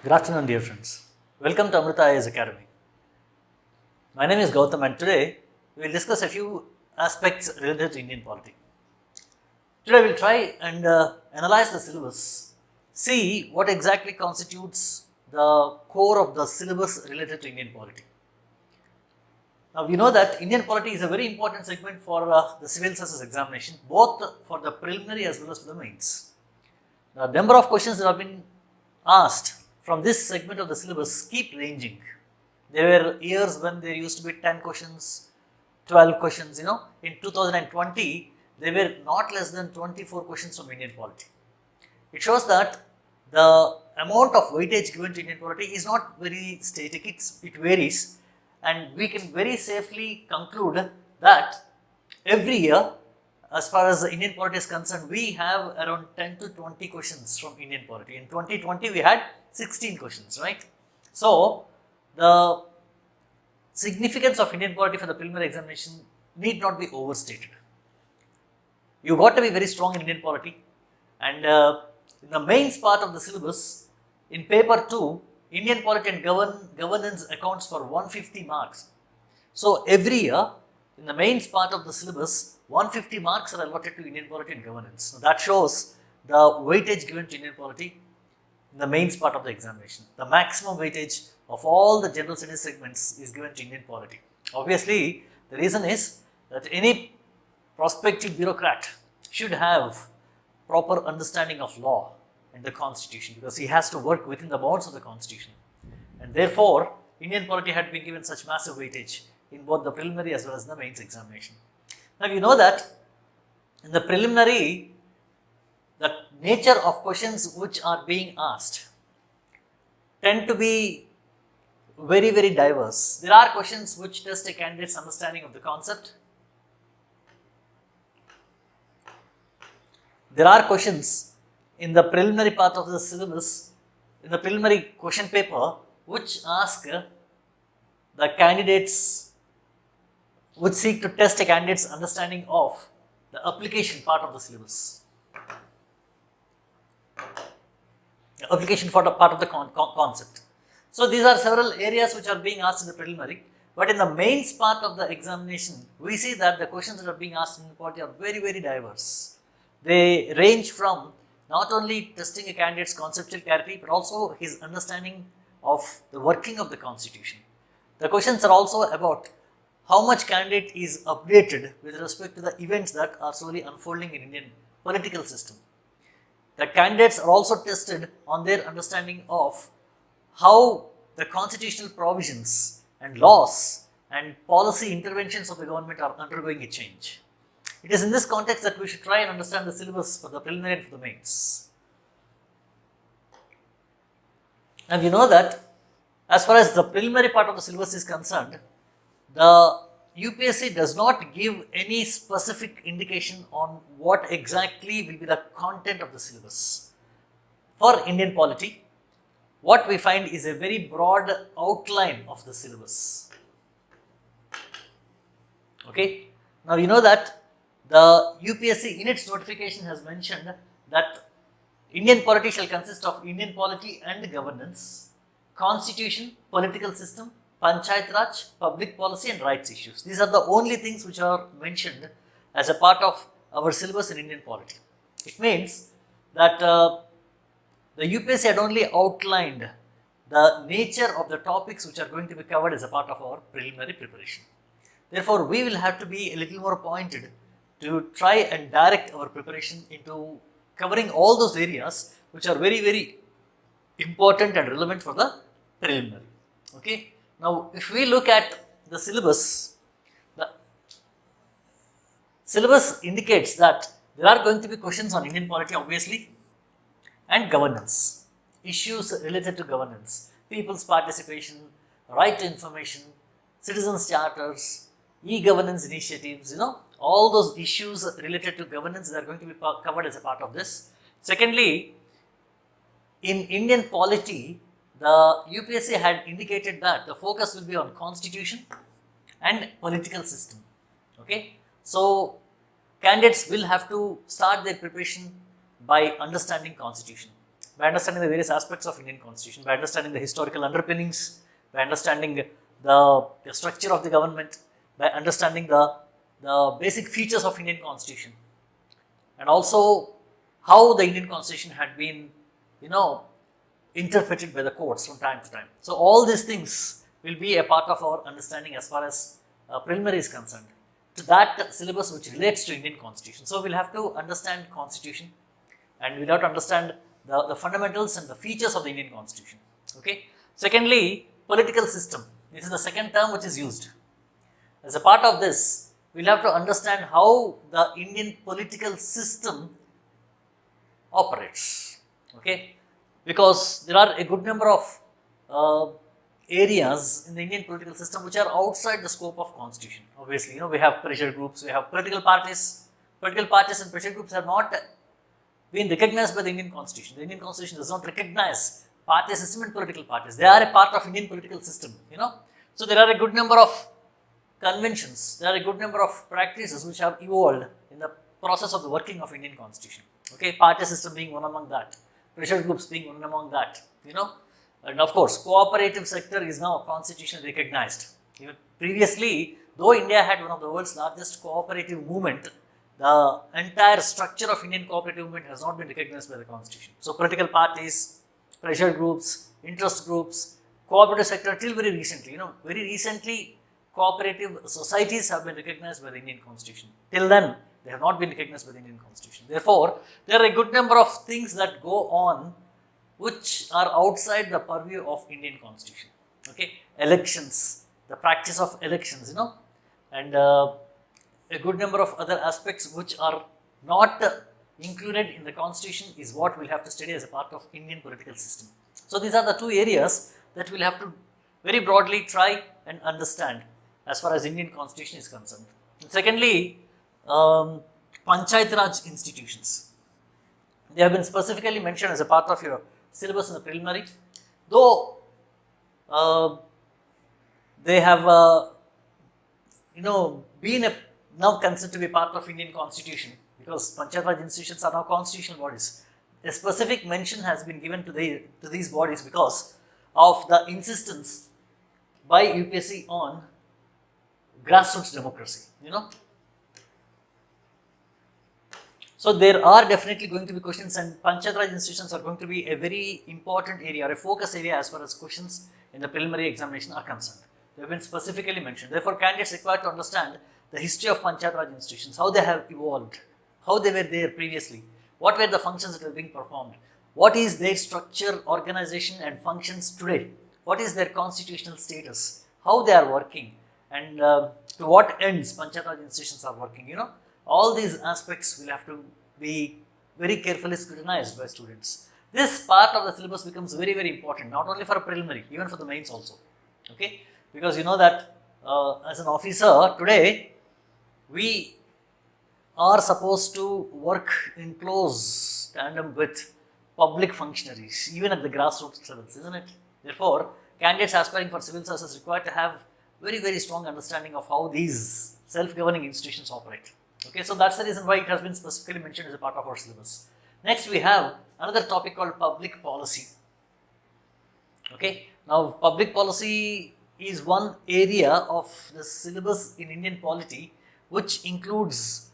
Good afternoon, dear friends. Welcome to Amrita IAS Academy. My name is Gautam, and today we will discuss a few aspects related to Indian polity. Today we will try and analyze the syllabus, see what exactly constitutes the core of the syllabus related to Indian polity. Now we know that Indian polity is a very important segment for the civil services examination, both for the preliminary as well as for the mains. The number of questions that have been asked from this segment of the syllabus keep ranging. There were years when there used to be 10 questions, 12 questions, In 2020, there were not less than 24 questions from Indian polity. It shows that the amount of weightage given to Indian polity is not very static, it varies, and we can very safely conclude that every year, as far as the Indian polity is concerned, we have around 10 to 20 questions from Indian polity. In 2020, we had 16 questions, right? So, the significance of Indian polity for the preliminary examination need not be overstated. You got to be very strong in Indian polity, and in the mains part of the syllabus, in paper 2, Indian polity and governance accounts for 150 marks. So, every year, in the mains part of the syllabus, 150 marks are allotted to Indian polity and governance. Now, that shows the weightage given to Indian polity in the mains part of the examination. The maximum weightage of all the general studies segments is given to Indian polity. Obviously, the reason is that any prospective bureaucrat should have proper understanding of law and the constitution, because he has to work within the bounds of the constitution. And therefore, Indian polity had been given such massive weightage in both the preliminary as well as the mains examination. Now, you know that in the preliminary, the nature of questions which are being asked tend to be very, very diverse. There are questions which test a candidate's understanding of the concept. There are questions in the preliminary part of the syllabus, in the preliminary question paper, which ask the candidates, which seek to test a candidate's understanding of the application part of the syllabus. The application part of the concept. So, these are several areas which are being asked in the preliminary, but in the mains part of the examination, we see that the questions that are being asked in the polity are very, very diverse. They range from not only testing a candidate's conceptual clarity, but also his understanding of the working of the constitution. The questions are also about how much candidate is updated with respect to the events that are slowly unfolding in Indian political system. The candidates are also tested on their understanding of how the constitutional provisions and laws and policy interventions of the government are undergoing a change. It is in this context that we should try and understand the syllabus for the preliminary and for the mains. And you know that as far as the preliminary part of the syllabus is concerned, the UPSC does not give any specific indication on what exactly will be the content of the syllabus. For Indian polity, what we find is a very broad outline of the syllabus. Okay. Now, you know that the UPSC in its notification has mentioned that Indian polity shall consist of Indian polity and governance, constitution, political system, Panchayat Raj, public policy and rights issues. These are the only things which are mentioned as a part of our syllabus in Indian polity. It means that the UPSC had only outlined the nature of the topics which are going to be covered as a part of our preliminary preparation. Therefore, we will have to be a little more pointed to try and direct our preparation into covering all those areas which are very, very important and relevant for the preliminary. Okay. Now, if we look at the syllabus indicates that there are going to be questions on Indian polity, obviously, and governance, issues related to governance, people's participation, right to information, citizens' charters, e-governance initiatives, all those issues related to governance that are going to be covered as a part of this. Secondly, in Indian polity, the UPSC had indicated that the focus will be on constitution and political system. Okay, so candidates will have to start their preparation by understanding constitution. by understanding the various aspects of Indian Constitution, by understanding the historical underpinnings, by understanding the structure of the government, by understanding the basic features of Indian Constitution, and also how the Indian Constitution had been, interpreted by the courts from time to time. So all these things will be a part of our understanding as far as preliminary is concerned, to that syllabus which relates to Indian Constitution. So we'll have to understand Constitution, and we'll have to understand the fundamentals and the features of the Indian Constitution. Okay. Secondly, political system. This is the second term which is used. As a part of this, we'll have to understand how the Indian political system operates. Okay. Because there are a good number of areas in the Indian political system which are outside the scope of Constitution. Obviously, we have pressure groups, we have political parties. Political parties and pressure groups have not been recognized by the Indian Constitution. The Indian Constitution does not recognize party system and political parties. They are a part of Indian political system, So there are a good number of conventions, there are a good number of practices which have evolved in the process of the working of Indian Constitution. Okay, party system being one among that, pressure groups being one among that, And of course, cooperative sector is now constitutionally recognized. Even previously, though India had one of the world's largest cooperative movement, the entire structure of Indian cooperative movement has not been recognized by the Constitution. So political parties, pressure groups, interest groups, cooperative sector till very recently, very recently cooperative societies have been recognized by the Indian Constitution. Till then, they have not been recognized by the Indian Constitution. Therefore, there are a good number of things that go on which are outside the purview of Indian Constitution. Okay, elections, the practice of elections, and a good number of other aspects which are not included in the Constitution is what we'll have to study as a part of Indian political system. So these are the two areas that we'll have to very broadly try and understand as far as Indian Constitution is concerned. And secondly, Panchayat Raj Institutions. They have been specifically mentioned as a part of your syllabus in the preliminary, though they have been now considered to be part of Indian Constitution, because Panchayat Raj institutions are now constitutional bodies. A specific mention has been given to these bodies because of the insistence by UPSC on grassroots democracy, So there are definitely going to be questions, and Panchayat Raj institutions are going to be a very important area or a focus area as far as questions in the preliminary examination are concerned. They have been specifically mentioned. Therefore, candidates required to understand the history of Panchayat Raj institutions, how they have evolved, how they were there previously, what were the functions that were being performed, what is their structure, organization and functions today, what is their constitutional status, how they are working, and to what ends Panchayat Raj institutions are working, All these aspects will have to be very carefully scrutinized by students. This part of the syllabus becomes very, very important, not only for a preliminary, even for the mains also. Okay, because that as an officer today, we are supposed to work in close tandem with public functionaries, even at the grassroots levels, isn't it? Therefore, candidates aspiring for civil services required to have very, very strong understanding of how these self-governing institutions operate. Okay, so that's the reason why it has been specifically mentioned as a part of our syllabus. Next, we have another topic called public policy. Okay, now public policy is one area of the syllabus in Indian polity which includes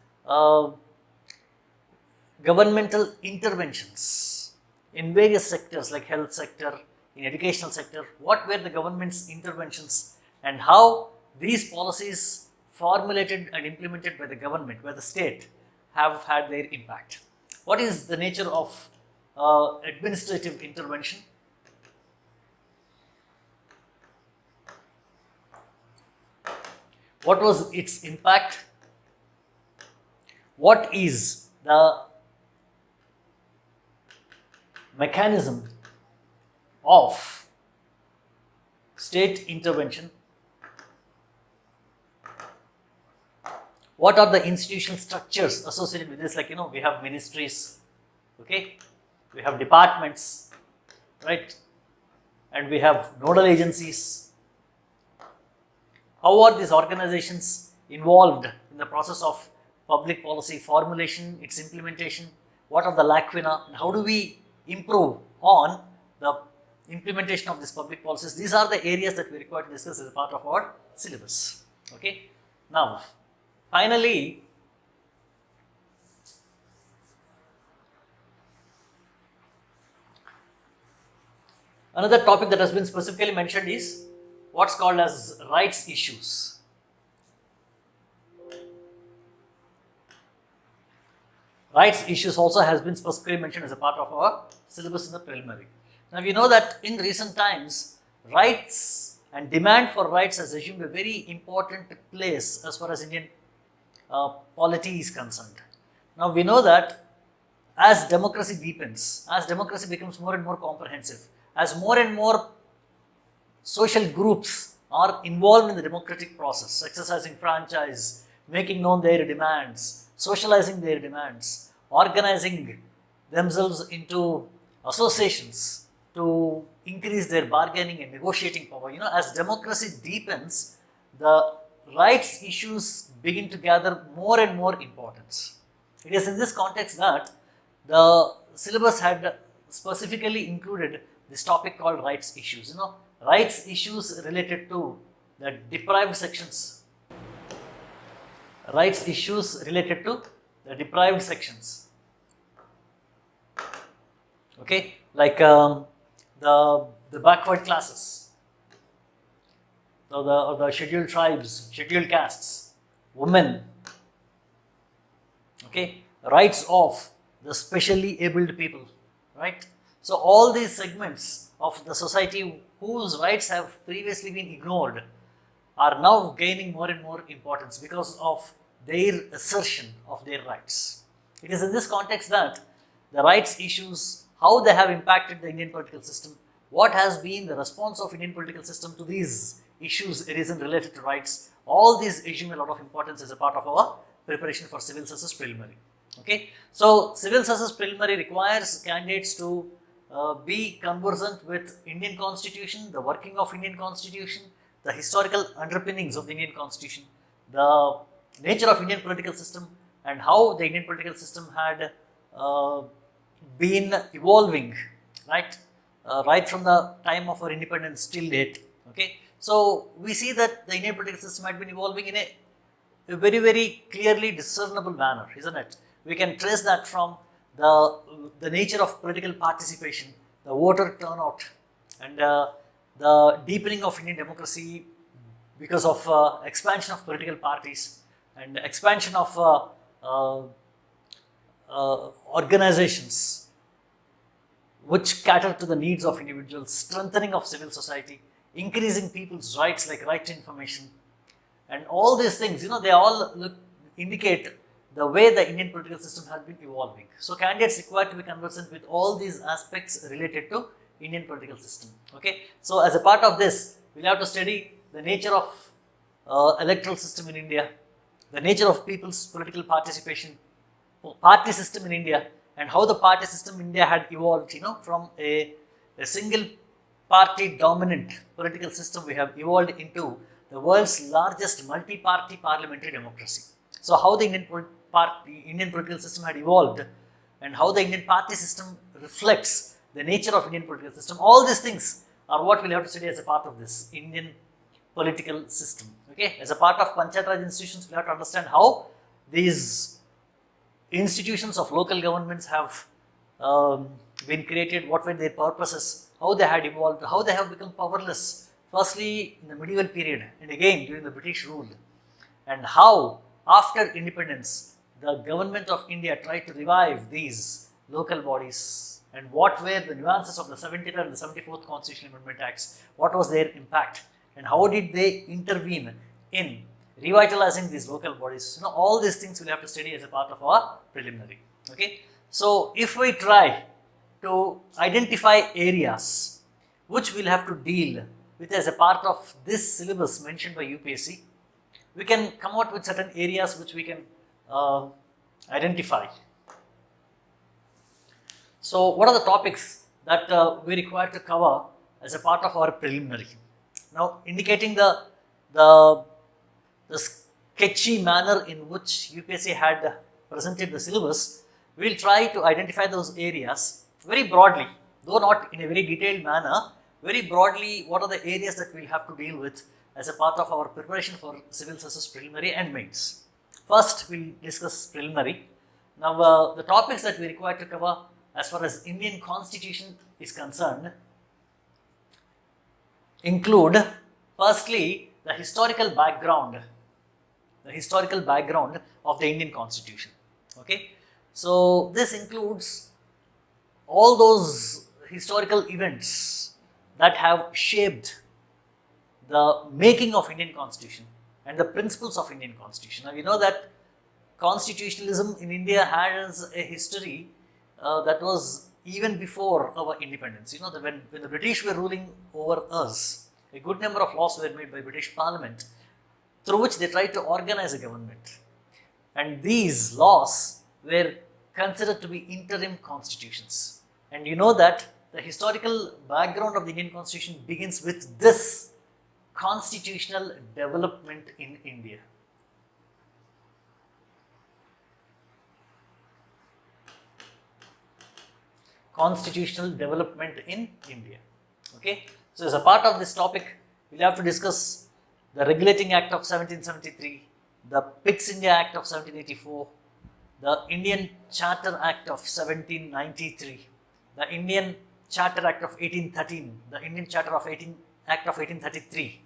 governmental interventions in various sectors like health sector, in educational sector. What were the government's interventions and how these policies formulated and implemented by the government, by the state, have had their impact. What is the nature of administrative intervention? What was its impact? What is the mechanism of state intervention? What are the institutional structures associated with this? Like, we have ministries, okay? We have departments, right? And we have nodal agencies. How are these organizations involved in the process of public policy formulation, its implementation? What are the lacuna, and how do we improve on the implementation of these public policies. These are the areas that we require to discuss as a part of our syllabus. Okay. Now, finally, another topic that has been specifically mentioned is what's called as rights issues. Rights issues also has been specifically mentioned as a part of our syllabus in the preliminary. Now we know that in recent times, rights and demand for rights has assumed a very important place as far as Indian polity is concerned. Now we know that as democracy deepens, as democracy becomes more and more comprehensive, as more and more social groups are involved in the democratic process, exercising franchise, making known their demands, socializing their demands, organizing themselves into associations to increase their bargaining and negotiating power. As democracy deepens, the rights issues begin to gather more and more importance. It is in this context that the syllabus had specifically included this topic called rights issues. Rights issues related to the deprived sections. Rights issues related to the deprived sections. Okay, like the backward classes, or the scheduled tribes, scheduled castes, women. Okay, rights of the specially abled people, right? So all these segments of the society whose rights have previously been ignored are now gaining more and more importance because of their assertion of their rights. It is in this context that the rights issues, how they have impacted the Indian political system, what has been the response of Indian political system to these issues related to rights, all these assume a lot of importance as a part of our preparation for civil services preliminary. Okay, so civil services preliminary requires candidates to be conversant with Indian Constitution, the working of Indian Constitution, the historical underpinnings of the Indian Constitution, the nature of Indian political system, and how the Indian political system had been evolving, right? Right from the time of our independence till date. Okay, so we see that the Indian political system had been evolving in a very, very clearly discernible manner, isn't it? We can trace that from the nature of political participation, the voter turnout, and the deepening of Indian democracy because of expansion of political parties and expansion of organizations which cater to the needs of individuals, strengthening of civil society, increasing people's rights like right to information, and all these things, they all indicate the way the Indian political system has been evolving. So candidates require to be conversant with all these aspects related to Indian political system. Okay, so as a part of this, we'll have to study the nature of electoral system in India, the nature of people's political participation, party system in India, and how the party system in India had evolved, from a single party dominant political system, we have evolved into the world's largest multi-party parliamentary democracy. So how the Indian political system had evolved and how the Indian party system reflects the nature of Indian political system, all these things are what we'll have to study as a part of this Indian political system. Okay, as a part of Panchayat Institutions, we'll have to understand how these institutions of local governments have been created, what were their purposes, how they had evolved, how they have become powerless, firstly in the medieval period and again during the British rule, and how after independence the government of India tried to revive these local bodies, and what were the nuances of the 73rd and the 74th Constitutional Amendment Acts, what was their impact, and how did they intervene in revitalizing these local bodies. All these things we'll have to study as a part of our preliminary. Okay, so if we try to identify areas which we'll have to deal with as a part of this syllabus mentioned by UPSC, we can come out with certain areas which we can identify. So what are the topics that we require to cover as a part of our preliminary? Now, indicating the sketchy manner in which UPSC had presented the syllabus, we will try to identify those areas very broadly. though not in a very detailed manner, very broadly what are the areas that we will have to deal with as a part of our preparation for civil services preliminary and mains. First, we will discuss preliminary. Now, the topics that we require to cover as far as Indian Constitution is concerned include, firstly, the historical background of the Indian Constitution. Okay, so this includes all those historical events that have shaped the making of Indian Constitution and the principles of Indian Constitution. Now, you know that constitutionalism in India has a history that was even before our independence. You know that when the British were ruling over us, a good number of laws were made by British Parliament through which they tried to organize a government. And these laws were considered to be interim constitutions. And you know that the historical background of the Indian Constitution begins with this constitutional development in India. Constitutional development in India. Okay, so as a part of this topic, we'll have to discuss the Regulating Act of 1773, the Pitt's India Act of 1784, the Indian Charter Act of 1793, the Indian Charter Act of 1813, the Indian Charter of Act of 1833,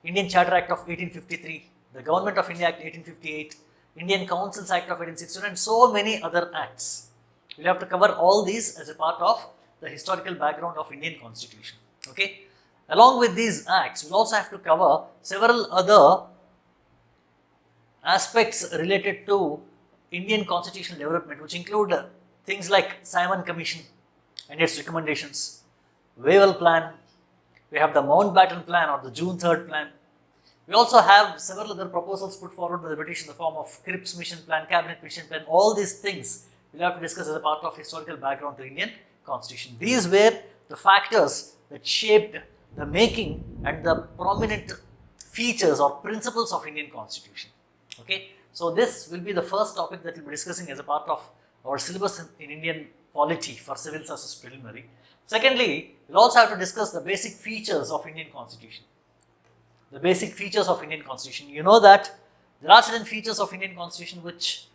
Indian Charter Act of 1853, the Government of India Act 1858, Indian Councils Act of 1861, and so many other acts. We'll have to cover all these as a part of the historical background of Indian Constitution. Okay. Along with these acts, we'll also have to cover several other aspects related to Indian constitutional development, which include things like Simon Commission and its recommendations, Wavell Plan, we have the Mountbatten Plan or the June 3rd Plan. We also have several other proposals put forward by the British in the form of Cripps Mission Plan, Cabinet Mission Plan. All these things we'll have to discuss as a part of historical background to Indian Constitution. These were the factors that shaped the making and the prominent features or principles of Indian Constitution. Okay, so this will be the first topic that we'll be discussing as a part of our syllabus in Indian polity for civil services preliminary. Secondly, we'll also have to discuss the basic features of Indian Constitution. The basic features of Indian Constitution. You know that there are certain features of Indian Constitution which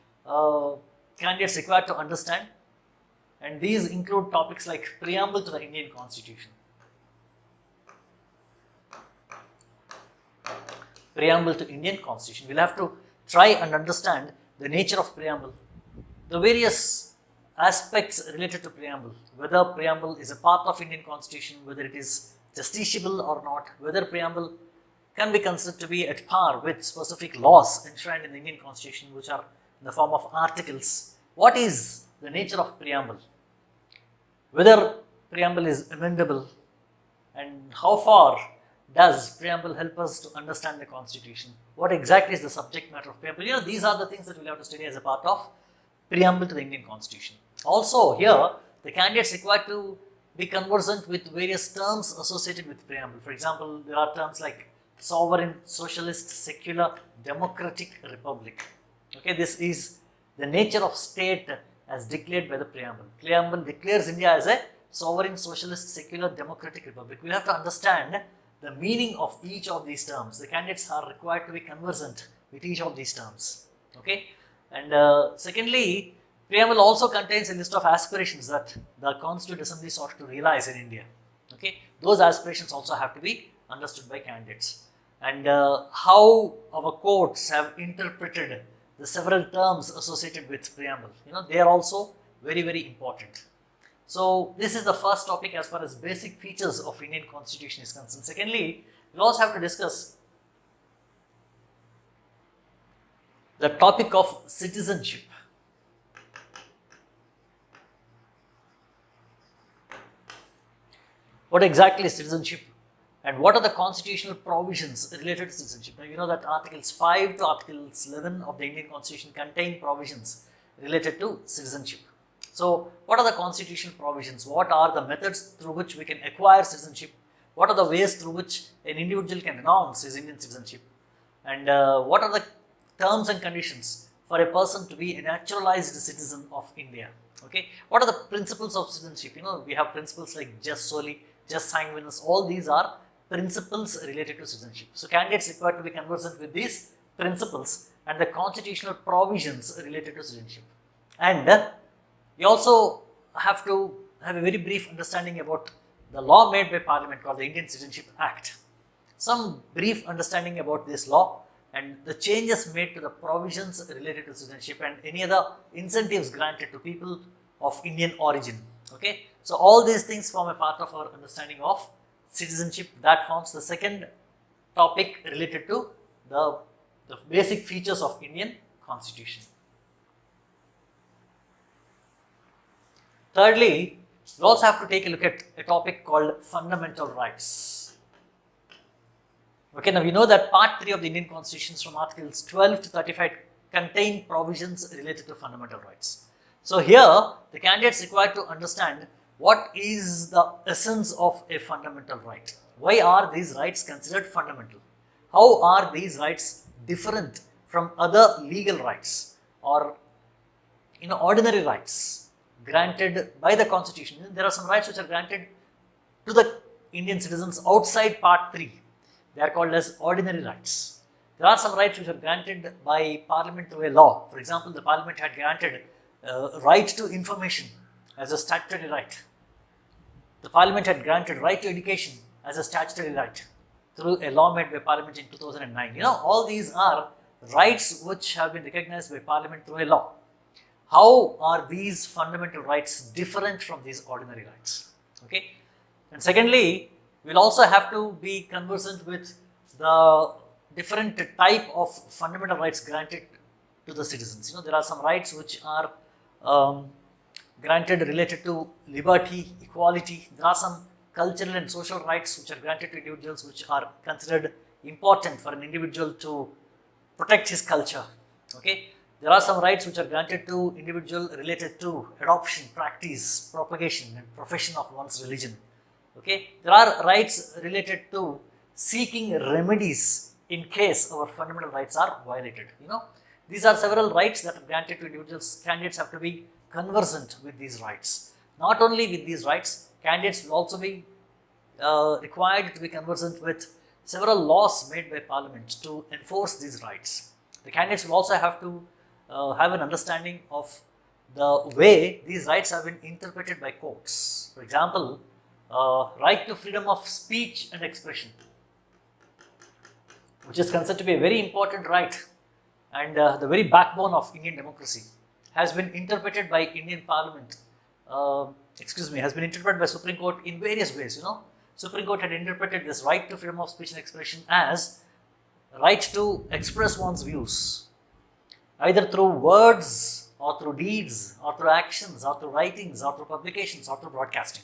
candidates require to understand, and these include topics like Preamble to the Indian Constitution. Preamble to Indian Constitution. We'll have to try and understand the nature of Preamble, the various aspects related to Preamble, whether Preamble is a part of Indian Constitution, whether it is justiciable or not, whether Preamble can be considered to be at par with specific laws enshrined in the Indian Constitution, which are in the form of articles. What is the nature of Preamble? Whether Preamble is amendable, and how far does Preamble help us to understand the Constitution? What exactly is the subject matter of Preamble? You know, these are the things that we'll have to study as a part of Preamble to the Indian Constitution. Also here, the candidates required to be conversant with various terms associated with Preamble. For example, there are terms like sovereign, socialist, secular, democratic republic. Okay, this is the nature of state as declared by the Preamble. Preamble declares India as a sovereign, socialist, secular, democratic republic. We'll have to understand the meaning of each of these terms. The candidates are required to be conversant with each of these terms. Okay, and secondly, Preamble also contains a list of aspirations that the Constituent Assembly sought to realize in India. Okay, those aspirations also have to be understood by candidates. And how our courts have interpreted the several terms associated with Preamble, you know, they are also very, very important. So this is the first topic as far as basic features of Indian Constitution is concerned. Secondly, we'll also have to discuss the topic of citizenship. What exactly is citizenship, and what are the constitutional provisions related to citizenship? Now, you know that Articles 5 to Articles 11 of the Indian Constitution contain provisions related to citizenship. So, what are the constitutional provisions? What are the methods through which we can acquire citizenship? What are the ways through which an individual can renounce his Indian citizenship? And what are the terms and conditions for a person to be a naturalized citizen of India. Okay, what are the principles of citizenship? We have principles like jus soli, jus sanguinis, all these are principles related to citizenship. So candidates required to be conversant with these principles and the constitutional provisions related to citizenship. And we also have to have a very brief understanding about the law made by Parliament called the Indian Citizenship Act. Some brief understanding about this law and the changes made to the provisions related to citizenship and any other incentives granted to people of Indian origin. Okay, so all these things form a part of our understanding of citizenship. That forms the second topic related to the basic features of Indian Constitution. Thirdly, we also have to take a look at a topic called fundamental rights. Okay, now we know that part 3 of the Indian Constitution from Articles 12 to 35 contain provisions related to fundamental rights. So here, the candidates required to understand what is the essence of a fundamental right. Why are these rights considered fundamental? How are these rights different from other legal rights or ordinary rights granted by the Constitution? There are some rights which are granted to the Indian citizens outside Part 3. They are called as ordinary rights. There are some rights which are granted by Parliament through a law. For example, the Parliament had granted right to information as a statutory right. The Parliament had granted right to education as a statutory right through a law made by Parliament in 2009. All these are rights which have been recognized by Parliament through a law. How are these fundamental rights different from these ordinary rights? Okay. And secondly, we'll also have to be conversant with the different type of fundamental rights granted to the citizens. There are some rights which are granted related to liberty, equality. There are some cultural and social rights which are granted to individuals which are considered important for an individual to protect his culture. Okay. There are some rights which are granted to individual related to adoption, practice, propagation and profession of one's religion. Okay. There are rights related to seeking remedies in case our fundamental rights are violated. These are several rights that are granted to individuals. Candidates have to be conversant with these rights. Not only with these rights, candidates will also be required to be conversant with several laws made by Parliament to enforce these rights. The candidates will also have to have an understanding of the way these rights have been interpreted by courts. For example, right to freedom of speech and expression, which is considered to be a very important right and the very backbone of Indian democracy, has been interpreted by Indian Parliament, has been interpreted by Supreme Court in various ways. Supreme Court had interpreted this right to freedom of speech and expression as right to express one's views, either through words or through deeds or through actions or through writings or through publications or through broadcasting.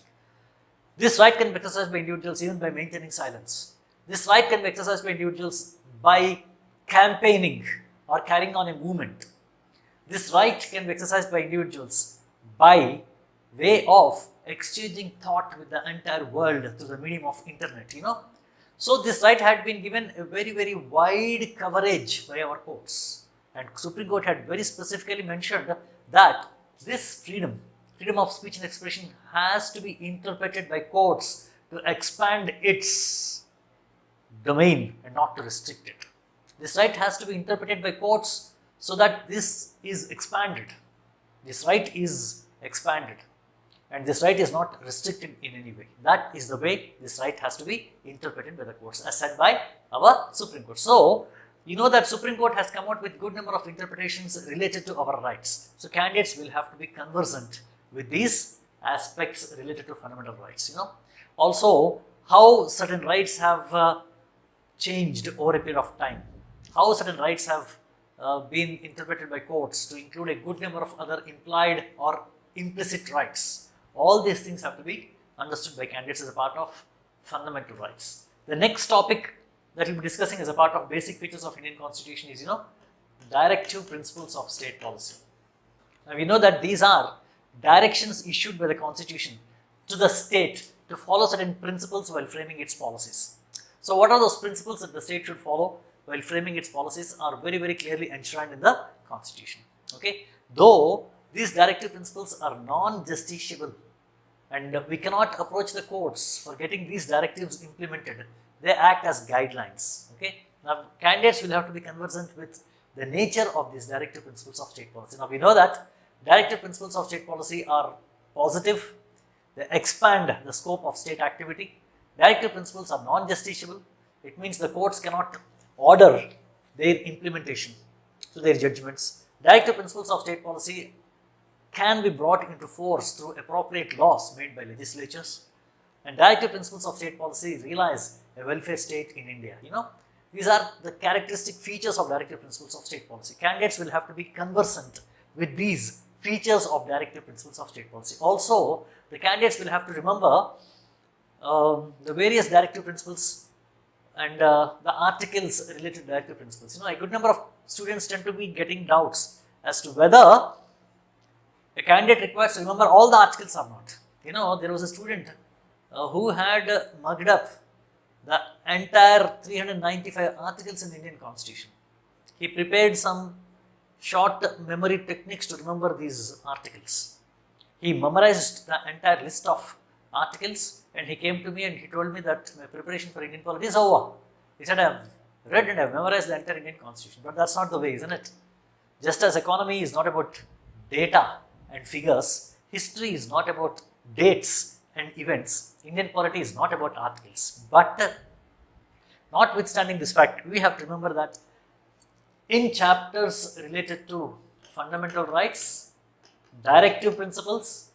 This right can be exercised by individuals even by maintaining silence. This right can be exercised by individuals by campaigning or carrying on a movement. This right can be exercised by individuals by way of exchanging thought with the entire world through the medium of internet. So this right had been given a very, very wide coverage by our courts. And Supreme Court had very specifically mentioned that this freedom of speech and expression has to be interpreted by courts to expand its domain and not to restrict it. This right has to be interpreted by courts so that this is expanded. This right is expanded and this right is not restricted in any way. That is the way this right has to be interpreted by the courts as said by our Supreme Court. So, that Supreme Court has come out with good number of interpretations related to our rights. So, candidates will have to be conversant with these aspects related to fundamental rights. Also, how certain rights have changed over a period of time. How certain rights have been interpreted by courts to include a good number of other implied or implicit rights. All these things have to be understood by candidates as a part of fundamental rights. The next topic that we'll be discussing as a part of basic features of Indian Constitution is, directive principles of state policy. Now, we know that these are directions issued by the Constitution to the state to follow certain principles while framing its policies. So, what are those principles that the state should follow? while framing its policies are very, very clearly enshrined in the Constitution. Okay, though these directive principles are non-justiciable and we cannot approach the courts for getting these directives implemented, they act as guidelines. Okay, now candidates will have to be conversant with the nature of these directive principles of state policy. Now we know that directive principles of state policy are positive, they expand the scope of state activity. Directive principles are non-justiciable. It means the courts cannot order their implementation to their judgments. Directive principles of state policy can be brought into force through appropriate laws made by legislatures. And directive principles of state policy realize a welfare state in India. These are the characteristic features of directive principles of state policy. Candidates will have to be conversant with these features of directive principles of state policy. Also, the candidates will have to remember the various directive principles and the articles related to directive principles. A good number of students tend to be getting doubts as to whether a candidate requires to remember all the articles or not. There was a student who had mugged up the entire 395 articles in the Indian Constitution. He prepared some short memory techniques to remember these articles. He memorized the entire list of articles and he came to me and he told me that my preparation for Indian polity is over. He said, I have read and I have memorized the entire Indian Constitution. But that's not the way, isn't it? Just as economy is not about data and figures, history is not about dates and events, Indian polity is not about articles. But notwithstanding this fact, we have to remember that in chapters related to fundamental rights, directive principles,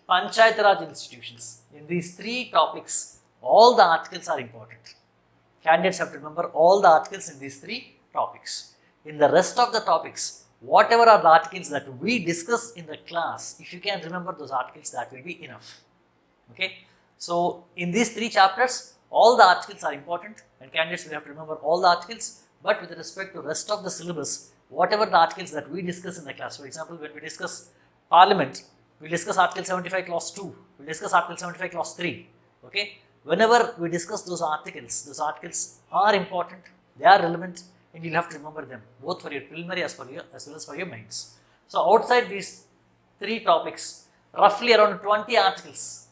Panchayat Institutions, in these three topics, all the articles are important. Candidates have to remember all the articles in these three topics. In the rest of the topics, whatever are the articles that we discuss in the class, if you can remember those articles, that will be enough. Okay, so in these three chapters, all the articles are important and candidates will have to remember all the articles, but with respect to rest of the syllabus, whatever the articles that we discuss in the class, for example, when we discuss Parliament, we discuss Article 75 Clause 2, we discuss Article 75 Clause 3, okay. Whenever we discuss those articles are important, they are relevant and you'll have to remember them, both for your preliminary as well as for your mains. So outside these three topics, roughly around 20 articles,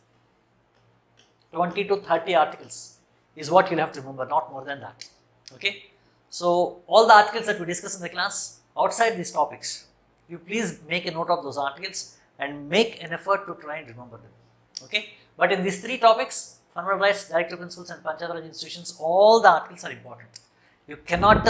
20 to 30 articles is what you'll have to remember, not more than that, okay. So all the articles that we discuss in the class, outside these topics, you please make a note of those articles and make an effort to try and remember them, okay. But in these three topics, fundamental rights, directive principles and Panchayat Institutions, all the articles are important. You cannot,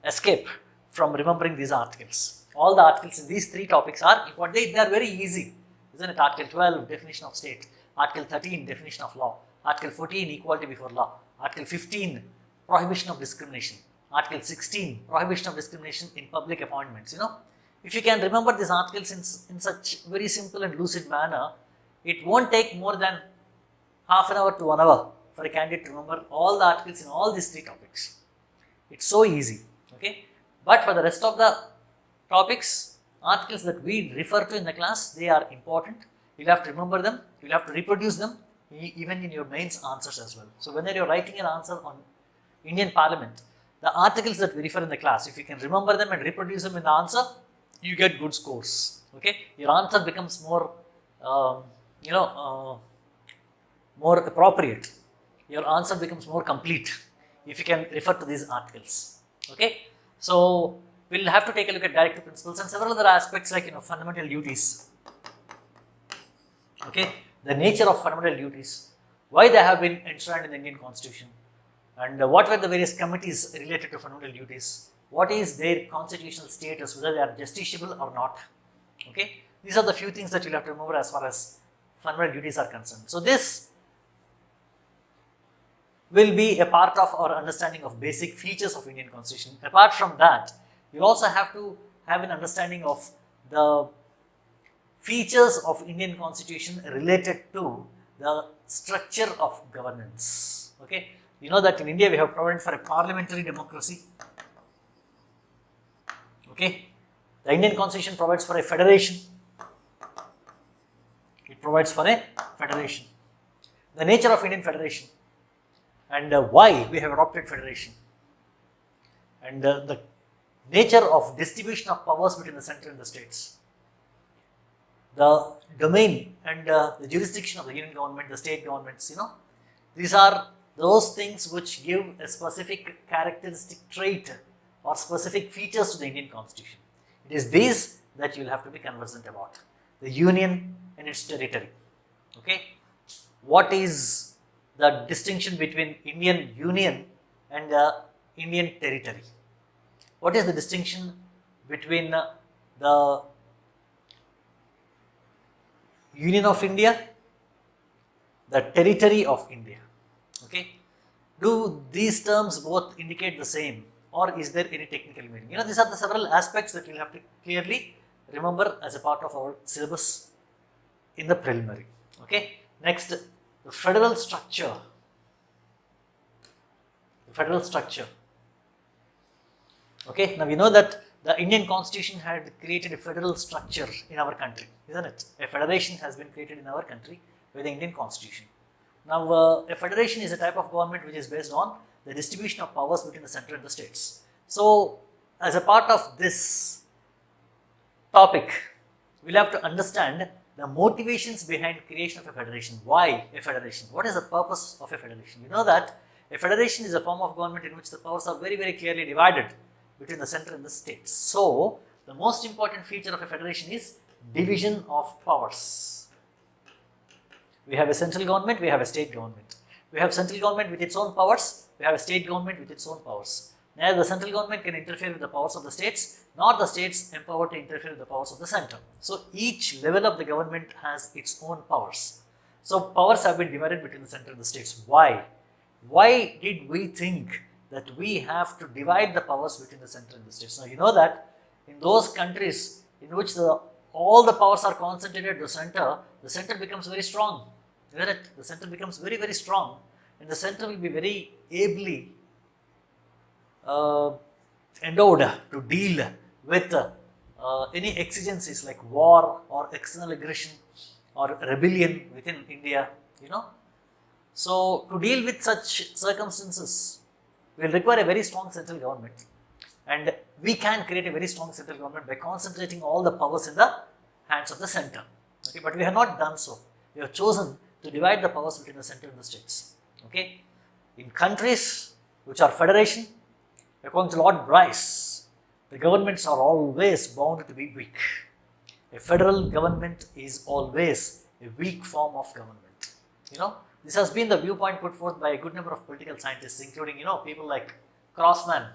escape from remembering these articles. All the articles in these three topics are important. They are very easy, isn't it? Article 12, definition of state. Article 13, definition of law. Article 14, equality before law. Article 15, prohibition of discrimination. Article 16, prohibition of discrimination in public appointments. If you can remember these articles in such very simple and lucid manner, it won't take more than half an hour to 1 hour for a candidate to remember all the articles in all these three topics. It's so easy, okay. But for the rest of the topics, articles that we refer to in the class, they are important. You'll have to remember them, you'll have to reproduce them even in your mains answers as well. So whenever you're writing an answer on Indian Parliament, the articles that we refer in the class, if you can remember them and reproduce them in the answer, you get good scores, okay. Your answer becomes more more appropriate. Your answer becomes more complete if you can refer to these articles, okay. So we'll have to take a look at directive principles and several other aspects like fundamental duties, okay. The nature of fundamental duties, why they have been enshrined in the Indian Constitution, and what were the various committees related to fundamental duties, what is their constitutional status, whether they are justiciable or not, okay. These are the few things that you'll have to remember as far as fundamental duties are concerned. So this will be a part of our understanding of basic features of Indian Constitution. Apart from that, you also have to have an understanding of the features of Indian Constitution related to the structure of governance, okay. You know that in India we have provided for a parliamentary democracy, okay. The Indian Constitution provides for a federation. It provides for a federation. The nature of Indian federation and why we have adopted federation, and the nature of distribution of powers between the center and the states, the domain and the jurisdiction of the union government, the state governments, these are those things which give a specific characteristic trait or specific features to the Indian constitution. It is these that you will have to be conversant about. The union and its territory. Okay. What is the distinction between Indian union and Indian territory? What is the distinction between the Union of India, the territory of India? Okay. Do these terms both indicate the same, or is there any technical meaning? These are the several aspects that we will have to clearly remember as a part of our syllabus in the preliminary. Okay. Next, the federal structure. The federal structure. Okay. Now we know that the Indian constitution had created a federal structure in our country, isn't it? A federation has been created in our country by the Indian constitution. Now, a federation is a type of government which is based on the distribution of powers between the center and the states. So, as a part of this topic, we'll have to understand the motivations behind creation of a federation. Why a federation? What is the purpose of a federation? You know that a federation is a form of government in which the powers are very, very clearly divided between the center and the states. So, the most important feature of a federation is division of powers. We have a central government, we have a state government. We have central government with its own powers, we have a state government with its own powers. Neither the central government can interfere with the powers of the states, nor the states empowered to interfere with the powers of the center. So, each level of the government has its own powers. So, powers have been divided between the center and the states. Why? Why did we think that we have to divide the powers between the center and the states? Now, you know that in those countries in which all the powers are concentrated at the center becomes very strong. Isn't it? The center becomes very, very strong, and the center will be very ably endowed to deal with any exigencies like war or external aggression or rebellion within India, So, to deal with such circumstances, we will require a very strong central government, and we can create a very strong central government by concentrating all the powers in the hands of the center. Okay, but we have not done so. We have chosen to divide the powers between the center and the states. Okay, in countries which are federation, according to Lord Bryce, the governments are always bound to be weak. A federal government is always a weak form of government. This has been the viewpoint put forth by a good number of political scientists, including, people like Crossman,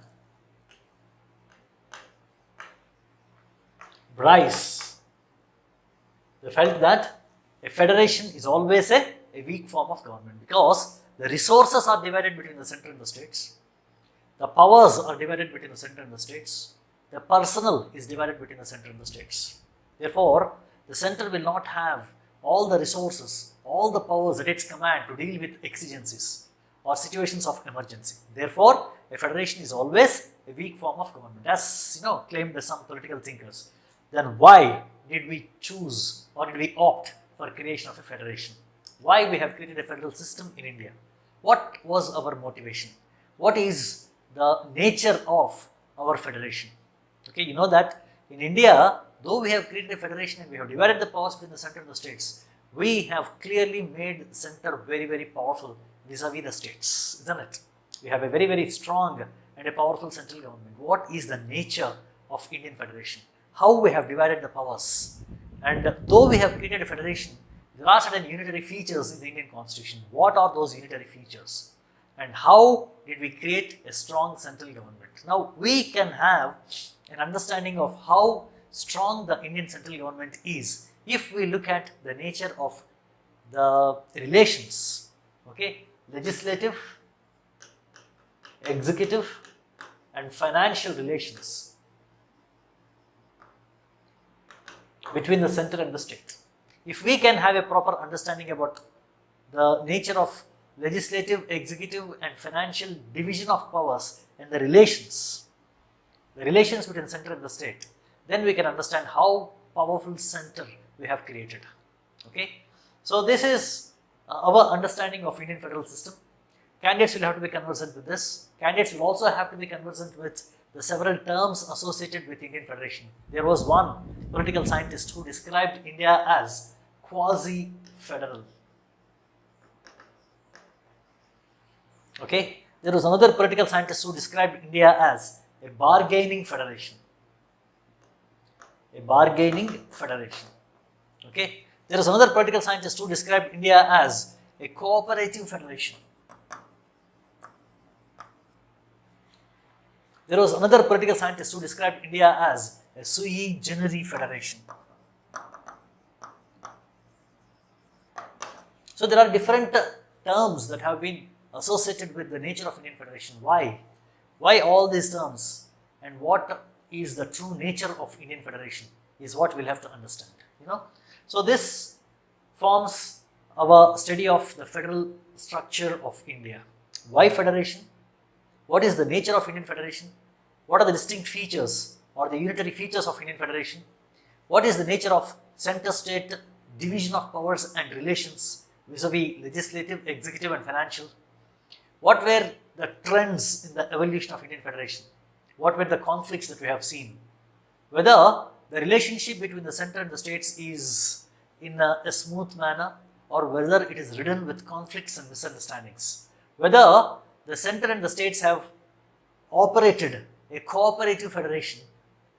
Bryce. They felt that a federation is always a weak form of government because the resources are divided between the center and the states, the powers are divided between the center and the states, the personnel is divided between the center and the states. Therefore, the center will not have all the resources, all the powers at its command to deal with exigencies or situations of emergency. Therefore, a federation is always a weak form of government, as claimed by some political thinkers. Then why did we choose or did we opt for creation of a federation? Why we have created a federal system in India? What was our motivation? What is the nature of our federation? Okay, you know that in India, though we have created a federation and we have divided the powers between the center and the states, we have clearly made the center very, very powerful vis-a-vis the states, isn't it? We have a very, very strong and a powerful central government. What is the nature of Indian federation? How we have divided the powers? And though we have created a federation, there are certain unitary features in the Indian constitution. What are those unitary features? And how did we create a strong central government? Now, we can have an understanding of how strong the Indian central government is if we look at the nature of the relations, okay, legislative, executive and financial relations between the center and the state. If we can have a proper understanding about the nature of legislative, executive and financial division of powers and the relations between the center and the state, then we can understand how powerful center we have created. Okay, so this is our understanding of Indian federal system. Candidates will have to be conversant with this. Candidates will also have to be conversant with the several terms associated with Indian Federation. There was one political scientist who described India as quasi-federal. Okay, there was another political scientist who described India as a bargaining federation. A bargaining federation. Okay, there was another political scientist who described India as a cooperative federation. There was another political scientist who described India as a sui generis federation. So there are different terms that have been associated with the nature of Indian Federation. Why? Why all these terms? And what is the true nature of Indian Federation is what we'll have to understand. So this forms our study of the federal structure of India. Why federation? What is the nature of Indian Federation? What are the distinct features or the unitary features of Indian Federation? What is the nature of center-state division of powers and relations vis-a-vis legislative, executive and financial? What were the trends in the evolution of Indian Federation? What were the conflicts that we have seen? Whether the relationship between the center and the states is in a smooth manner or whether it is ridden with conflicts and misunderstandings. Whether the center and the states have operated a cooperative federation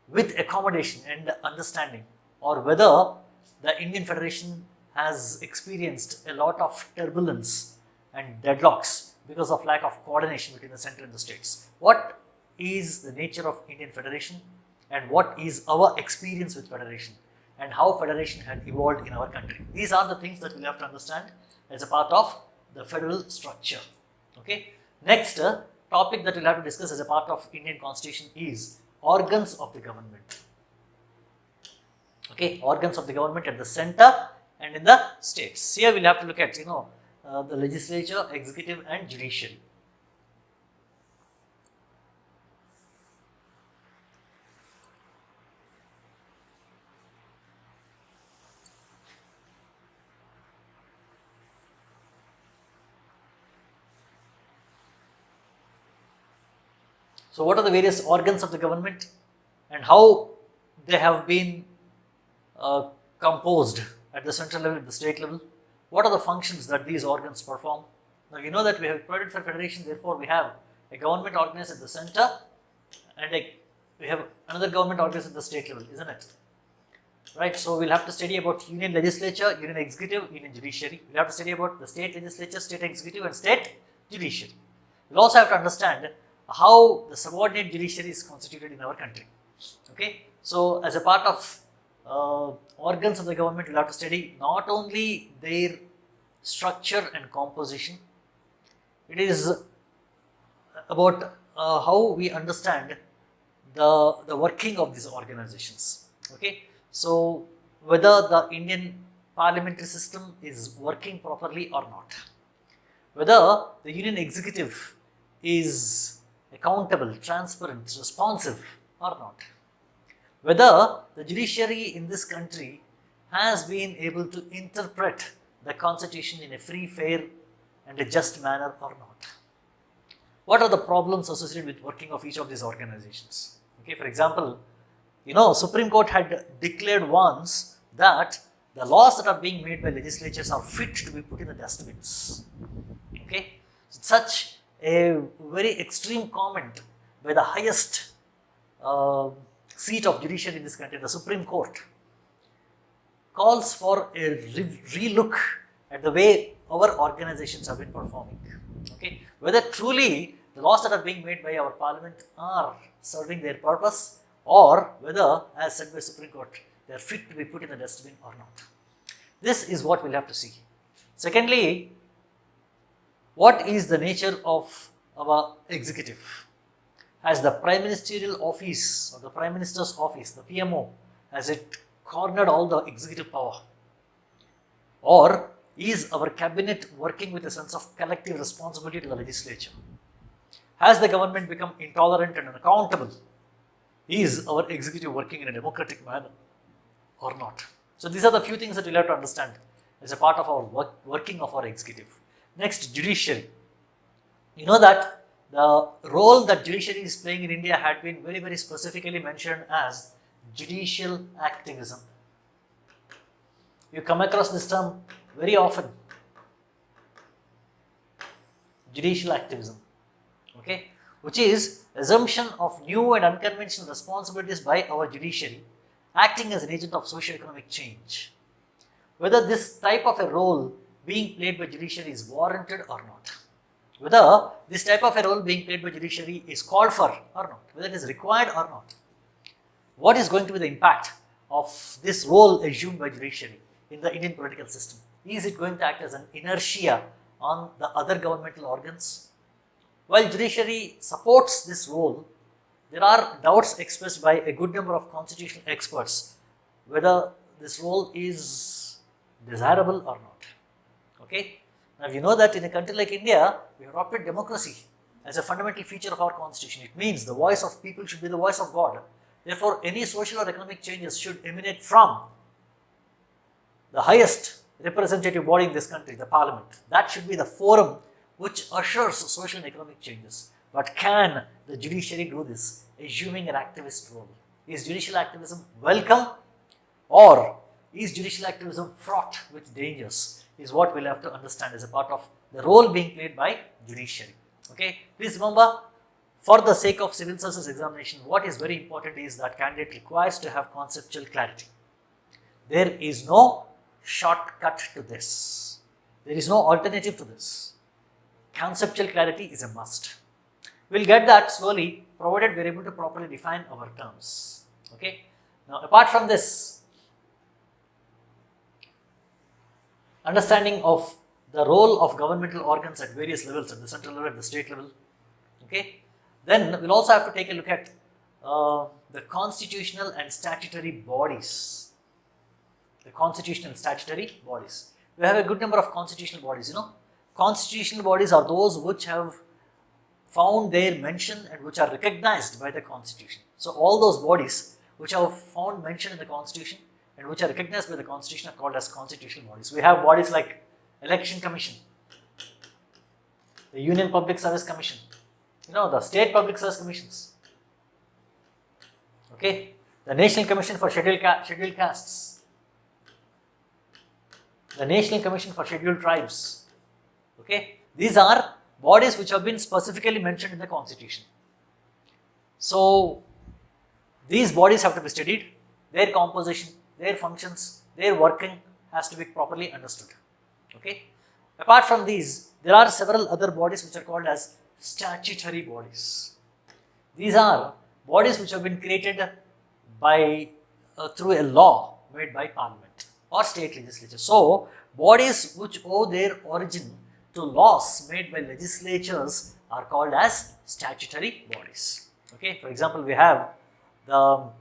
with accommodation and understanding, or whether the Indian Federation has experienced a lot of turbulence and deadlocks because of lack of coordination between the center and the states. What is the nature of Indian Federation and what is our experience with federation and how federation had evolved in our country? These are the things that we'll have to understand as a part of the federal structure. Okay. Next topic that we'll have to discuss as a part of Indian Constitution is organs of the government. Okay, organs of the government at the center and in the states. Here we'll have to look at the legislature, executive and judiciary. So what are the various organs of the government and how they have been composed at the central level, at the state level? What are the functions that these organs perform? Now you know that we have provided for federation, therefore we have a government organized at the center and we have another government organized at the state level, isn't it? Right, so we'll have to study about union legislature, union executive, union judiciary. We'll have to study about the state legislature, state executive and state judiciary. We'll also have to understand how the subordinate judiciary is constituted in our country. Okay, so as a part of organs of the government, we'll have to study not only their structure and composition, it is about how we understand the working of these organizations. Okay, so whether the Indian parliamentary system is working properly or not, whether the union executive is accountable, transparent, responsive or not, whether the judiciary in this country has been able to interpret the constitution in a free, fair and a just manner or not. What are the problems associated with working of each of these organizations? Okay, for example, Supreme Court had declared once that the laws that are being made by legislatures are fit to be put in the dustbins. Okay, such a very extreme comment by the highest seat of judiciary in this country, the Supreme Court, calls for a relook at the way our organizations have been performing. Okay, whether truly the laws that are being made by our parliament are serving their purpose or whether, as said by Supreme Court, they are fit to be put in the dustbin or not. This is what we'll have to see. Secondly, what is the nature of our executive? Has the Prime Ministerial Office or the Prime Minister's Office, the PMO, has it cornered all the executive power? Or is our cabinet working with a sense of collective responsibility to the legislature? Has the government become intolerant and unaccountable? Is our executive working in a democratic manner or not? So these are the few things that we'll have to understand as a part of our working of our executive. Next, judiciary. You know that the role that judiciary is playing in India had been very, very specifically mentioned as judicial activism. You come across this term very often, judicial activism, okay, which is assumption of new and unconventional responsibilities by our judiciary acting as an agent of socio-economic change. Whether this type of a role being played by judiciary is warranted or not, whether this type of a role being played by judiciary is called for or not, whether it is required or not, what is going to be the impact of this role assumed by judiciary in the Indian political system? Is it going to act as an inertia on the other governmental organs? While judiciary supports this role, there are doubts expressed by a good number of constitutional experts whether this role is desirable or not. Okay? Now, you know that in a country like India, we have adopted democracy as a fundamental feature of our constitution. It means the voice of people should be the voice of God. Therefore, any social or economic changes should emanate from the highest representative body in this country, the parliament. That should be the forum which ushers social and economic changes. But can the judiciary do this, assuming an activist role? Is judicial activism welcome, or is judicial activism fraught with dangers? Is what we'll have to understand as a part of the role being played by judiciary. Okay, please remember, for the sake of civil services examination, what is very important is that candidate requires to have conceptual clarity. There is no shortcut to this. There is no alternative to this. Conceptual clarity is a must. We'll get that slowly, provided we're able to properly define our terms. Okay. Now, apart from this, understanding of the role of governmental organs at various levels, at the central level, at the state level. Okay. Then we'll also have to take a look at the constitutional and statutory bodies. The constitutional and statutory bodies. We have a good number of constitutional bodies, you know. Constitutional bodies are those which have found their mention and which are recognized by the constitution. So, all those bodies which have found mention in the constitution and which are recognized by the constitution are called as constitutional bodies. We have bodies like Election Commission, the Union Public Service Commission, you know, the State Public Service Commissions, okay, the National Commission for Scheduled Castes, the National Commission for Scheduled Tribes. Okay, these are bodies which have been specifically mentioned in the constitution. So, these bodies have to be studied, their composition, their functions, their working has to be properly understood. Okay. Apart from these, there are several other bodies which are called as statutory bodies. These are bodies which have been created by through a law made by parliament or state legislature. So, bodies which owe their origin to laws made by legislatures are called as statutory bodies. Okay. For example, we have the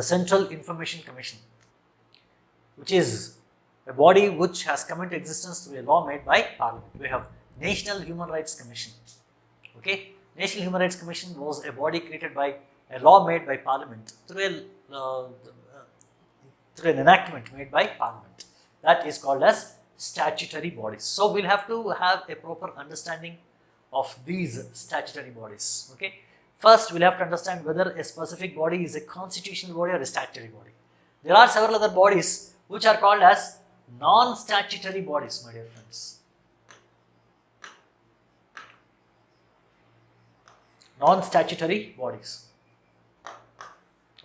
Central Information Commission, which is a body which has come into existence through a law made by parliament. We have National Human Rights Commission. Okay. National Human Rights Commission was a body created by a law made by parliament through an enactment made by parliament. That is called as statutory bodies. So, we'll have to have a proper understanding of these statutory bodies. Okay. First, we'll have to understand whether a specific body is a constitutional body or a statutory body. There are several other bodies which are called as non-statutory bodies, my dear friends. Non-statutory bodies.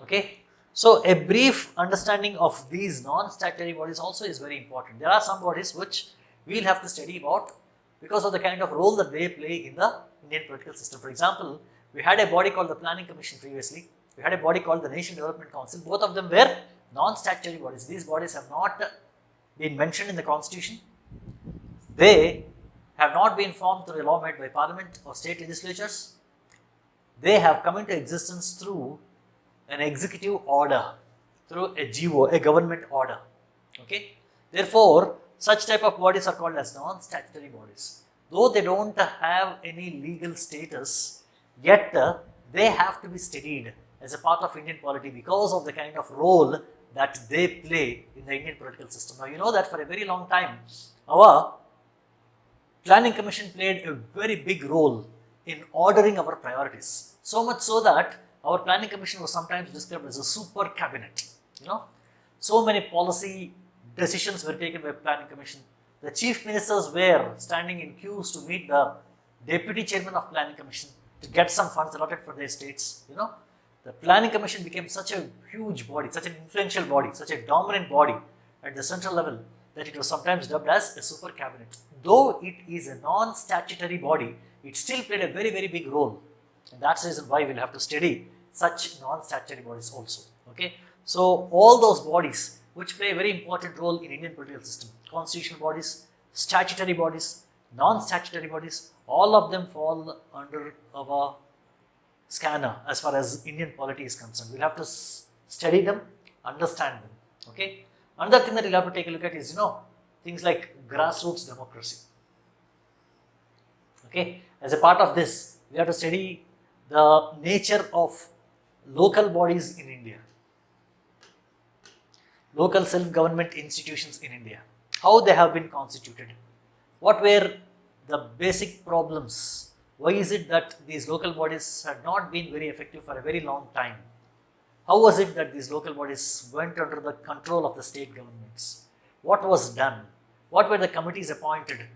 Okay. So, a brief understanding of these non-statutory bodies also is very important. There are some bodies which we will have to study about because of the kind of role that they play in the Indian political system. For example, we had a body called the Planning Commission previously. We had a body called the National Development Council. Both of them were non-statutory bodies. These bodies have not been mentioned in the constitution. They have not been formed through a law made by parliament or state legislatures. They have come into existence through an executive order, through a GO, a government order. Okay. Therefore, such type of bodies are called as non-statutory bodies. Though they don't have any legal status, yet they have to be studied as a part of Indian polity because of the kind of role that they play in the Indian political system. Now, you know that for a very long time, our Planning Commission played a very big role in ordering our priorities. So much so that our Planning Commission was sometimes described as a super cabinet. So many policy decisions were taken by Planning Commission. The chief ministers were standing in queues to meet the deputy chairman of Planning Commission to get some funds allotted for their states. The Planning Commission became such a huge body, such an influential body, such a dominant body at the central level that it was sometimes dubbed as a super cabinet. Though it is a non-statutory body, it still played a very, very big role. And that's the reason why we'll have to study such non-statutory bodies also. Okay. So all those bodies which play a very important role in Indian political system, constitutional bodies, statutory bodies, non-statutory bodies, all of them fall under our scanner as far as Indian polity is concerned. We'll have to study them, understand them. Okay. Another thing that we'll have to take a look at is, things like grassroots democracy. Okay. As a part of this, we have to study the nature of local bodies in India, local self-government institutions in India, how they have been constituted, what were the basic problems, why is it that these local bodies had not been very effective for a very long time, how was it that these local bodies went under the control of the state governments, what was done, what were the committees appointed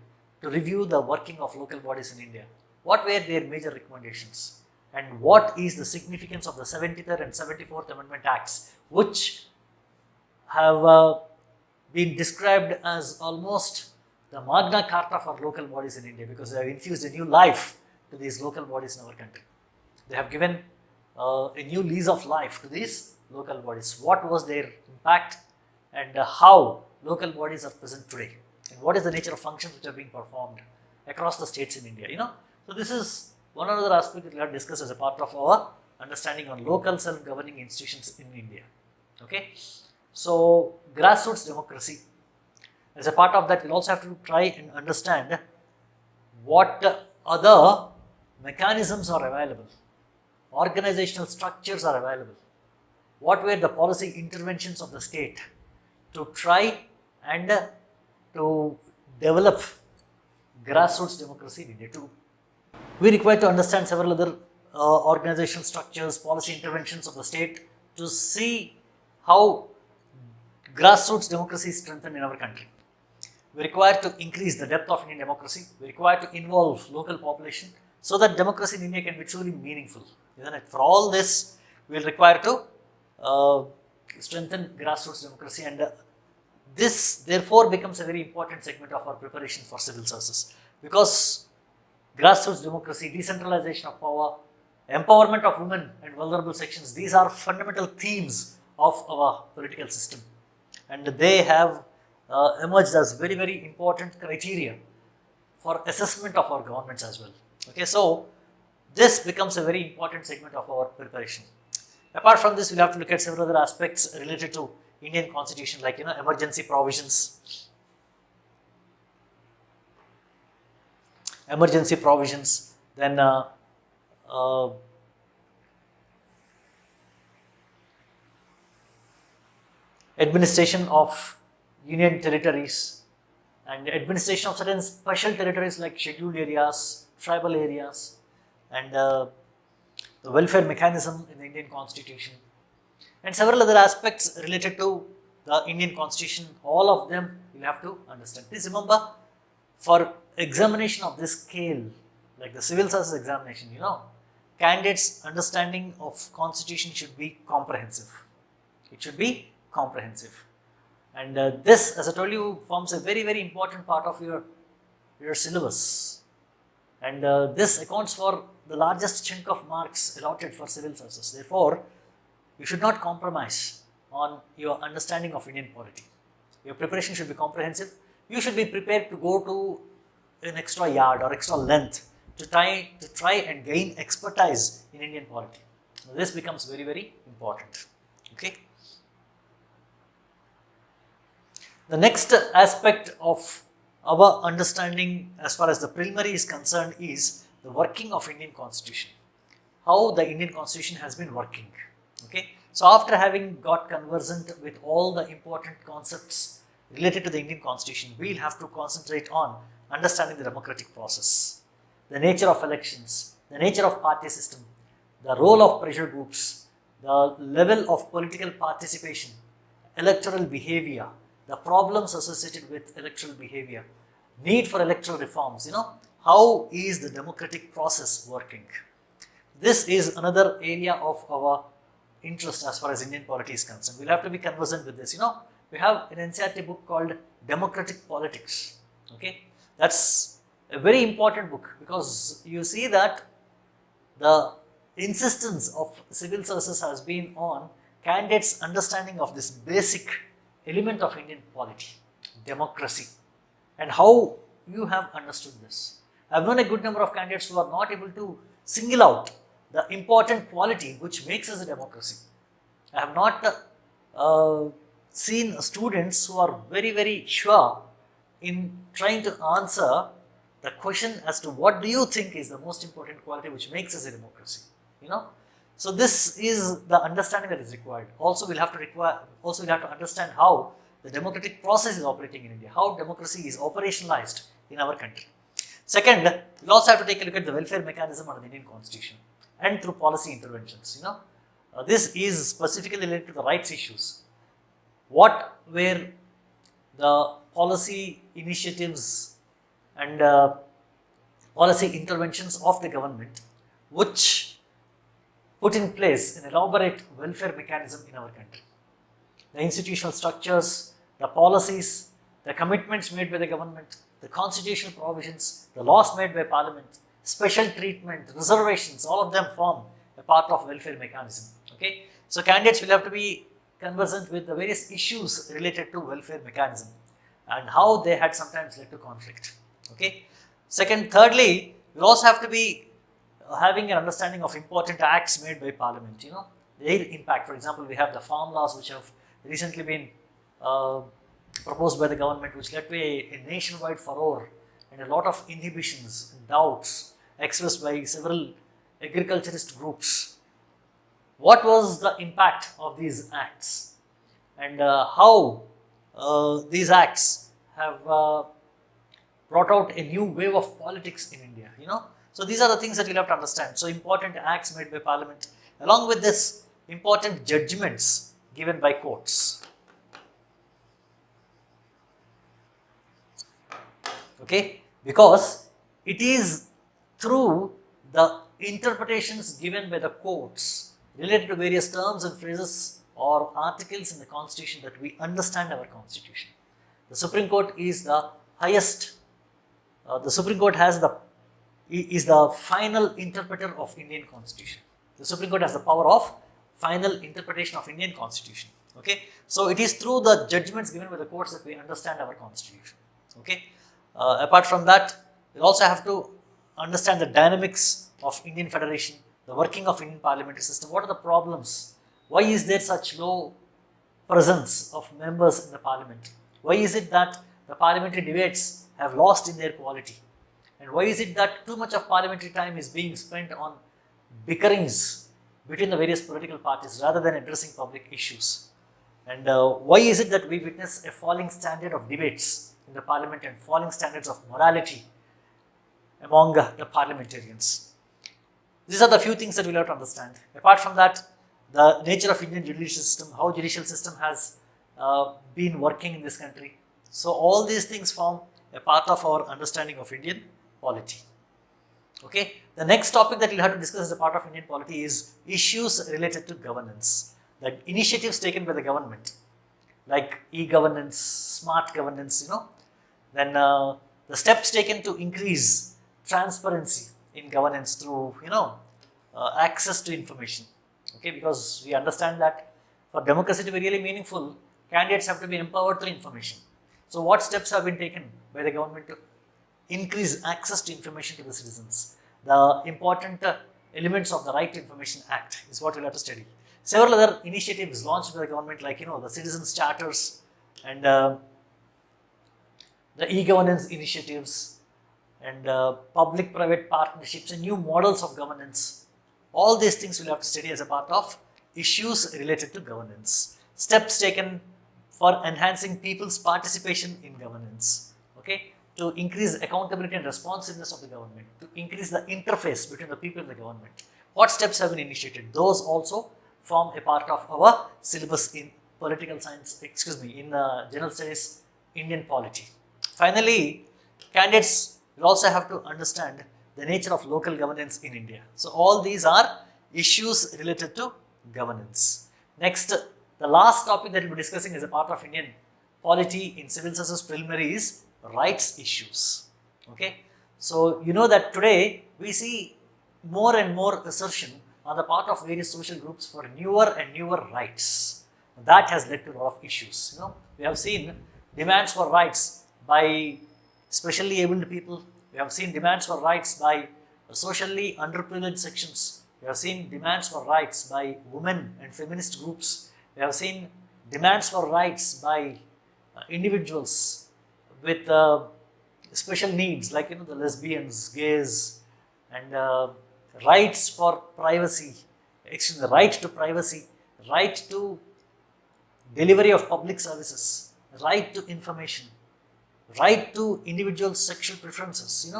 to review the working of local bodies in India, what were their major recommendations, and what is the significance of the 73rd and 74th Amendment Acts, which have been described as almost the Magna Carta for local bodies in India, because they have infused a new life to these local bodies in our country. They have given a new lease of life to these local bodies. What was their impact and how local bodies are present today, and what is the nature of functions which are being performed across the states in India. So this is one other aspect that we have discussed as a part of our understanding on local self-governing institutions in India. Okay. So grassroots democracy, as a part of that, we'll also have to try and understand what other mechanisms are available, organizational structures are available, what were the policy interventions of the state to try and to develop grassroots democracy in India too. We require to understand several other organizational structures, policy interventions of the state to see how grassroots democracy is strengthened in our country. We require to increase the depth of Indian democracy. We require to involve local population so that democracy in India can be truly meaningful. Isn't it? For all this, we will require to strengthen grassroots democracy, and this therefore becomes a very important segment of our preparation for civil services, because grassroots democracy, decentralization of power, empowerment of women and vulnerable sections, these are fundamental themes of our political system, and they have emerged as very, very important criteria for assessment of our governments as well. Okay, so this becomes a very important segment of our preparation. Apart from this, we'll have to look at several other aspects related to Indian constitution, like emergency provisions, then administration of union territories and administration of certain special territories like scheduled areas, tribal areas, and the welfare mechanism in the Indian constitution, and several other aspects related to the Indian constitution. All of them you will have to understand. Please remember, for examination of this scale, like the civil service examination, candidates' understanding of constitution should be comprehensive. It should be comprehensive. And this, as I told you, forms a very, very important part of your syllabus. And this accounts for the largest chunk of marks allotted for civil services. Therefore, you should not compromise on your understanding of Indian polity. Your preparation should be comprehensive. You should be prepared to go to an extra yard or extra length to try and gain expertise in Indian polity. So this becomes very, very important. Okay. The next aspect of our understanding as far as the preliminary is concerned is the working of Indian constitution, how the Indian constitution has been working. Okay. So after having got conversant with all the important concepts related to the Indian Constitution, we'll have to concentrate on understanding the democratic process, the nature of elections, the nature of party system, the role of pressure groups, the level of political participation, electoral behavior, the problems associated with electoral behavior, need for electoral reforms, how is the democratic process working? This is another area of our interest as far as Indian polity is concerned. We'll have to be conversant with this. We have an NCERT book called Democratic Politics. Okay, that's a very important book because you see that the insistence of civil services has been on candidates' understanding of this basic element of Indian polity, democracy, and how you have understood this. I've known a good number of candidates who are not able to single out the important quality which makes us a democracy. I have not seen students who are very, very sure in trying to answer the question as to what do you think is the most important quality which makes us a democracy. So this is the understanding that is required. Also, we'll have to understand how the democratic process is operating in India, how democracy is operationalized in our country. Second, we'll also have to take a look at the welfare mechanism under the Indian Constitution and through policy interventions. This is specifically related to the rights issues. What were the policy initiatives and policy interventions of the government which put in place an elaborate welfare mechanism in our country? The institutional structures, the policies, the commitments made by the government, the constitutional provisions, the laws made by parliament, special treatment, reservations, all of them form a part of welfare mechanism. Okay, so candidates will have to be conversant with the various issues related to welfare mechanism and how they had sometimes led to conflict. Okay, thirdly, we'll also have to be having an understanding of important acts made by parliament. Their impact. For example, we have the farm laws which have recently been proposed by the government, which led to a nationwide furore and a lot of inhibitions and doubts expressed by several agriculturist groups. What was the impact of these acts and how these acts have brought out a new wave of politics in India, So these are the things that you'll have to understand. So important acts made by parliament, along with this important judgments given by courts. Okay, because it is through the interpretations given by the courts related to various terms and phrases or articles in the Constitution that we understand our Constitution. The Supreme Court is the highest, the Supreme Court is the final interpreter of Indian Constitution. The Supreme Court has the power of final interpretation of Indian Constitution. Okay, so it is through the judgments given by the courts that we understand our Constitution. Okay, apart from that, we also have to understand the dynamics of Indian Federation, the working of Indian parliamentary system. What are the problems? Why is there such low presence of members in the parliament? Why is it that the parliamentary debates have lost in their quality? And why is it that too much of parliamentary time is being spent on bickerings between the various political parties rather than addressing public issues? And why is it that we witness a falling standard of debates in the parliament and falling standards of morality among the parliamentarians? These are the few things that we'll have to understand. Apart from that, the nature of Indian judicial system, how judicial system has been working in this country. So all these things form a part of our understanding of Indian polity. Okay, the next topic that we'll have to discuss as a part of Indian polity is issues related to governance. The initiatives taken by the government, like e-governance, smart governance, then the steps taken to increase transparency in governance through, access to information. Okay, because we understand that for democracy to be really meaningful, candidates have to be empowered through information. So what steps have been taken by the government to increase access to information to the citizens? The important elements of the Right to Information Act is what we'll have to study. Several other initiatives launched by the government, like the citizens charters and the e-governance initiatives and public-private partnerships and new models of governance. All these things we'll have to study as a part of issues related to governance. Steps taken for enhancing people's participation in governance, okay, to increase accountability and responsiveness of the government, to increase the interface between the people and the government. What steps have been initiated? Those also form a part of our syllabus in political science, in general studies, Indian polity. Finally, candidates will also have to understand the nature of local governance in India. So, all these are issues related to governance. Next, the last topic that we will be discussing as a part of Indian polity in civil services preliminary is rights issues. Okay, so you know that today we see more and more assertion on the part of various social groups for newer and newer rights. That has led to a lot of issues. You know, we have seen demands for rights by specially abled people. We have seen demands for rights by socially underprivileged sections. We have seen demands for rights by women and feminist groups. We have seen demands for rights by individuals with special needs, like the lesbians, gays, and rights for privacy, the right to privacy, right to delivery of public services, right to information, right to individual sexual preferences.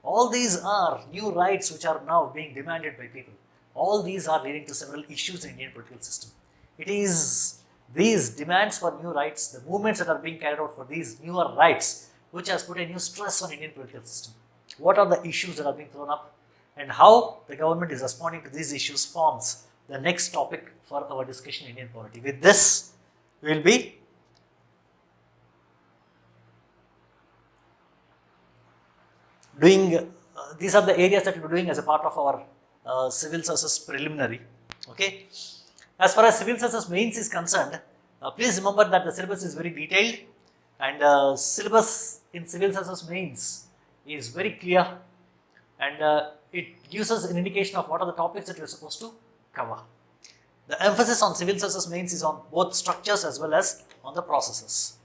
All these are new rights which are now being demanded by people. All these are leading to several issues in the Indian political system. It is these demands for new rights, the movements that are being carried out for these newer rights, which has put a new stress on Indian political system. What are the issues that are being thrown up, and how the government is responding to these issues forms the next topic for our discussion in Indian polity. With this, we will be doing, these are the areas that we will be doing as a part of our civil services preliminary. Okay. As far as civil services mains is concerned, please remember that the syllabus is very detailed, and syllabus in civil services mains is very clear, and it gives us an indication of what are the topics that we are supposed to cover. The emphasis on civil services mains is on both structures as well as on the processes.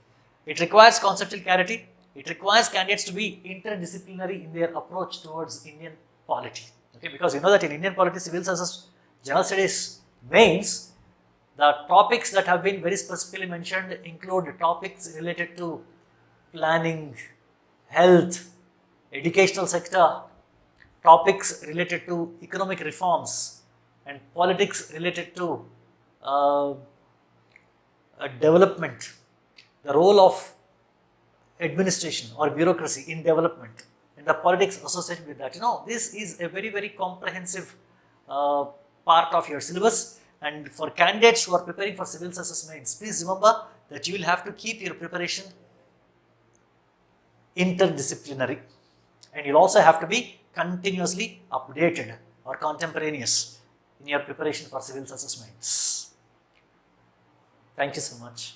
It requires conceptual clarity. It requires candidates to be interdisciplinary in their approach towards Indian polity. Okay, because you know that in Indian polity, civil services, general studies mains, the topics that have been very specifically mentioned include topics related to planning, health, educational sector, topics related to economic reforms, and politics related to development, the role of administration or bureaucracy in development, and the politics associated with that. This is a very, very comprehensive part of your syllabus, and for candidates who are preparing for civil services mains, please remember that you will have to keep your preparation interdisciplinary, and you'll also have to be continuously updated or contemporaneous in your preparation for civil services mains. Thank you so much.